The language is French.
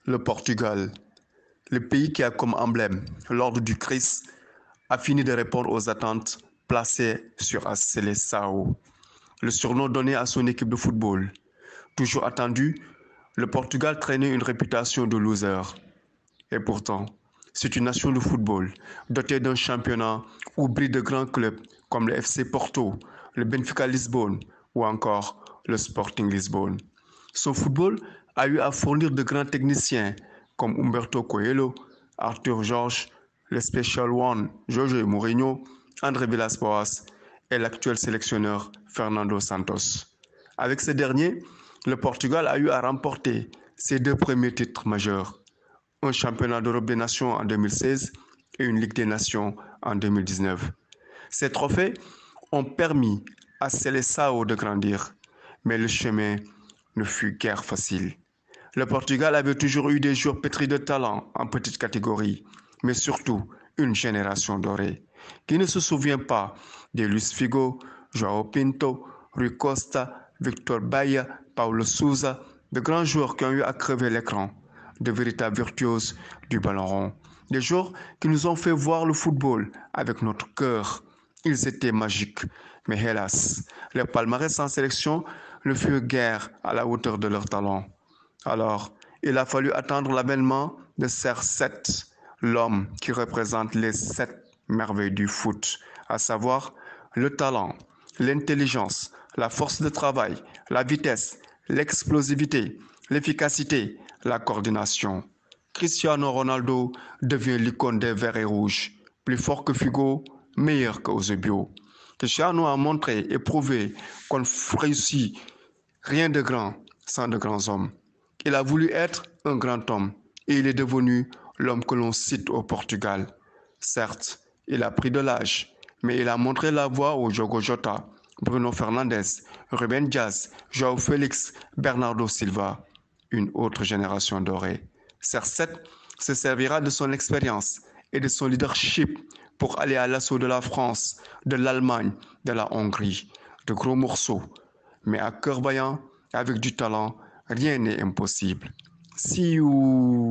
Le Portugal, le pays qui a comme emblème l'ordre du Christ, a fini de répondre aux attentes placées sur a Seleção, le surnom donné à son équipe de football. Toujours attendu, le Portugal traînait une réputation de loser. Et pourtant, c'est une nation de football, dotée d'un championnat où brillent de grands clubs comme le FC Porto, le Benfica Lisbonne ou encore le Sporting Lisbonne. Son football a eu à fournir de grands techniciens comme Humberto Coelho, Arthur Jorge, le Special One, Jorge Mourinho, André Villas-Boas et l'actuel sélectionneur Fernando Santos. Avec ces derniers, le Portugal a eu à remporter ses deux premiers titres majeurs, un championnat d'Europe des Nations en 2016 et une Ligue des Nations en 2019. Ces trophées ont permis à Seleção de grandir, mais le chemin ne fut guère facile. Le Portugal avait toujours eu des joueurs pétris de talent en petite catégorie, mais surtout une génération dorée. Qui ne se souvient pas de Luis Figo, João Pinto, Rui Costa, Victor Baía, Paulo Sousa, de grands joueurs qui ont eu à crever l'écran, de véritables virtuoses du ballon rond. Des joueurs qui nous ont fait voir le football avec notre cœur. Ils étaient magiques, mais hélas, les palmarès en sélection ne furent guère à la hauteur de leur talent. Alors, il a fallu attendre l'avènement de CR7, l'homme qui représente les 7 merveilles du foot, à savoir le talent, l'intelligence, la force de travail, la vitesse, l'explosivité, l'efficacité, la coordination. Cristiano Ronaldo devient l'icône des verts et rouges, plus fort que Figo, meilleur que Eusebio. Cristiano a montré et prouvé qu'on réussit rien de grand sans de grands hommes. Il a voulu être un grand homme et il est devenu l'homme que l'on cite au Portugal. Certes, il a pris de l'âge, mais il a montré la voie au Diogo Jota, Bruno Fernandes, Ruben Dias, João Félix, Bernardo Silva, une autre génération dorée. CR7 se servira de son expérience et de son leadership pour aller à l'assaut de la France, de l'Allemagne, de la Hongrie, de gros morceaux. Mais à cœur vaillant, avec du talent, rien n'est impossible. See you.